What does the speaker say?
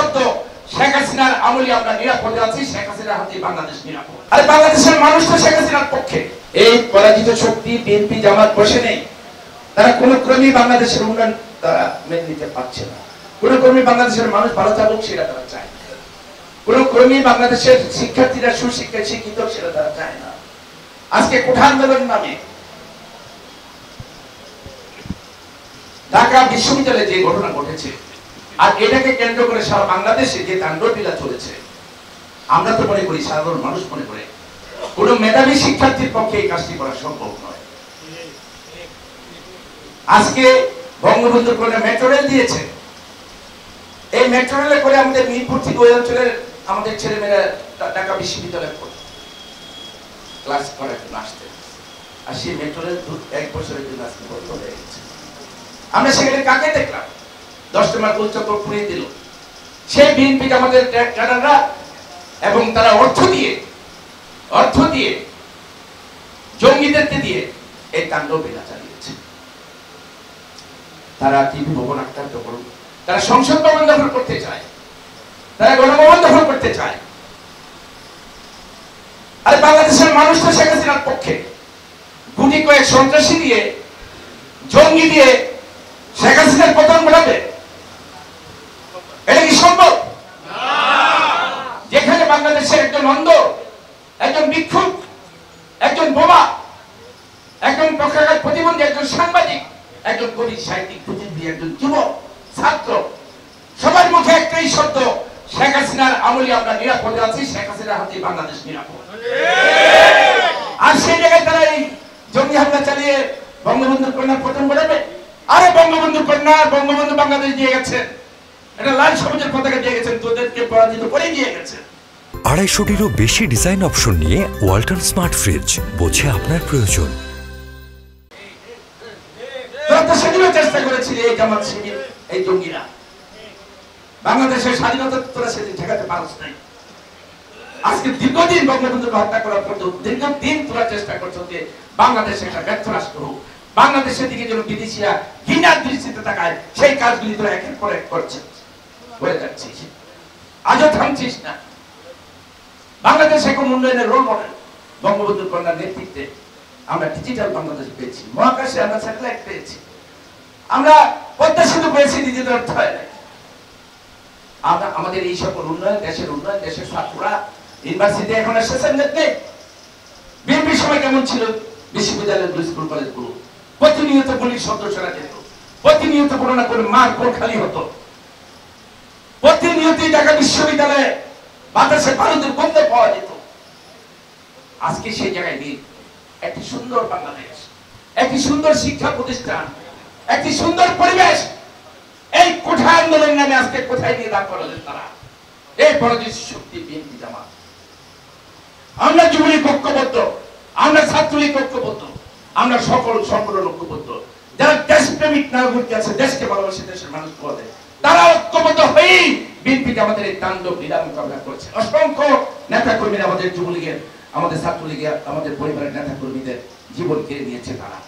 শব্দ, শেখ হাসিনার আমলে আমরা নিরাপদে আছি, শেখ হাসিনার হাতে বাংলাদেশ নিরাপদ। আর বাংলাদেশের মানুষ তো শেখ হাসিনার পক্ষে। এই পরাজিত শক্তি বিএনপি জামাত বসে নেই, তারা কোন ক্রমেই বাংলাদেশের উন্নয়ন তারা মেনে নিতে পারছে না। কোন ক্রমেই বাংলাদেশের মানুষ ভালো থাকুক সেটা তারা চায় না। কোন ক্রমেই বাংলাদেশের শিক্ষার্থীরা সুশিক্ষায় শিক্ষিত সেটা তারা চায় না। আজকে কোঠা আন্দোলন নামে ঢাকা বিশ্ববিদ্যালয়ে যে ঘটনা ঘটেছে, আর এটাকে কেন্দ্র করে সারা বাংলাদেশে যে তাণ্ডবলীলা চলেছে, আমরা তো মনে করি, সাধারণ মানুষ মনে করে, কোন মেধাবী শিক্ষার্থীর পক্ষে এই কাজটি করা সম্ভব নয়। আজকে বঙ্গবন্ধু করে মেট্রো রেল দিয়েছে, এই মেট্রো রেলে করে আমাদের মিরপুর থেকে ওই অঞ্চলের আমাদের ছেলেমেয়েরা ঢাকা বিশ্ববিদ্যালয়ে ক্লাস করার জন্য আসতে, আর সেই মেট্রো রেল 1 বছরের জন্য আজকে বন্ধ হয়ে গেছে। আমরা সেখানে কাকে দেখলাম? 10 নম্বর গোলচক্র পুড়িয়ে দিল সেই বিএনপি আমাদের ক্যাডাররা, এবং তারা অর্থ দিয়ে জঙ্গিদেরকে দিয়ে এই তাণ্ডবলীলা চালিয়েছে। তারা টিভি ভবন আক্রান্ত করুন, তারা সংসদ ভবন দখল করতে চায়, তারা গণভবন দখল করতে চায়। আর বাংলাদেশের মানুষ তো শেখ হাসিনার পক্ষে। গুটি কয়েক সন্ত্রাসী দিয়ে, জঙ্গি দিয়ে শেখ হাসিনার পতন ঘটাবে, এটা কি সম্ভব? যেখানে বাংলাদেশের একজন অন্ধ, একজন ভিক্ষুক, একজন বোমা, একজন পক্ষাঘাত প্রতিবন্ধী, একজন সাংবাদিক, একজন কবি, সাহিত্যিক, প্রতিনিধি, একজন যুবক, ছাত্র, সবার মুখে একটাই শব্দ, শেখ হাসিনার আমলে আমরা নিরাপদে আছি, শেখ হাসিনার হাতে বাংলাদেশ নিরাপদ। আর সেই জায়গায় তারা এই জঙ্গি হামলা চালিয়ে বঙ্গবন্ধুর কন্যার পতন ঘটাবে। আরে বঙ্গবন্ধুর কন্যা, বঙ্গবন্ধু বাংলাদেশ দিয়ে গেছেন, এটা লাল সবুজের পতাকা দিয়ে গেছেন, তোদেরকে পরাজিত করে দিয়ে গেছেন। 250-টিরও বেশি ডিজাইন অপশন নিয়ে ওয়ালটন স্মার্ট ফ্রিজ, বোঝে আপনার প্রয়োজন। সেদিনও চেষ্টা করেছিল এই জামাত শিবির, এই জঙ্গিরা। বাংলাদেশের স্বাধীনতা তোরা সেদিন ঠেকাতে পারছ নাই। আজকে দীর্ঘদিন বঙ্গবন্ধুকে হত্যা করার পর দীর্ঘদিন তোরা চেষ্টা করছো যে বাংলাদেশ একটা ব্যর্থ রাষ্ট্র হোক, বাংলাদেশের দিকে যেন বিদেশিরা ঘৃণার দৃষ্টিতে তাকায়, সেই কাজগুলি তোরা একের পর এক করছিস, করে যাচ্ছিস, আজও থামছিস না। বাংলাদেশ এখন উন্নয়নের রোল মডেল। বঙ্গবন্ধুর কন্যার নেতৃত্বে আমরা ডিজিটাল বাংলাদেশ পেয়েছি, মহাকাশে আমরা স্যাটেলাইট পেয়েছি, আমরা পদ্মা সেতু পেয়েছি ডিজিটাল অর্থায়নে। আমরা আমাদের এই সকল উন্নয়ন, দেশের উন্নয়ন, দেশের ছাত্ররা ইউনিভার্সিটি এখন এসেছেন দেখতে। বিএনপির সময় কেমন ছিল বিশ্ববিদ্যালয়গুলো, স্কুল কলেজগুলো? প্রতিনিয়ত পুলিশ সদস্যরা যেত, প্রতিনিয়ত কোনো না কোনো মার কোল খালি হতো, প্রতিনিয়তই ঢাকা বিশ্ববিদ্যালয়ে বাতাসে বারুদের গন্ধ পাওয়া যেত। আজকে সেই জায়গায় নেই। একটি সুন্দর বাংলাদেশ, একটি সুন্দর শিক্ষা প্রতিষ্ঠান, একটি সুন্দর পরিবেশ, এই কোঠা আন্দোলন নামে আজকে কোথায় নিয়ে দাঁড় করালেন তারা? এই পরাজিত শক্তি বিএনপি জামাত। আমরা যুবলীগ ঐক্যবদ্ধ, আমরা ছাত্রলীগ ঐক্যবদ্ধ, আমরা সকল সংগঠন ঐক্যবদ্ধ। যারা দেশপ্রেমিক নাগরিক আছে, দেশকে ভালোবাসে, দেশের মানুষ বলে, তারা ঐক্যবদ্ধ হয়েই বিএনপি আমাদের এই তাণ্ডব লীলা মোকাবিলা করছে। অসংখ্য নেতা কর্মীরা, আমাদের যুবলীগের, আমাদের ছাত্রলীগের, আমাদের পরিবারের নেতা কর্মীদের জীবন কেড়ে নিয়েছে তারা।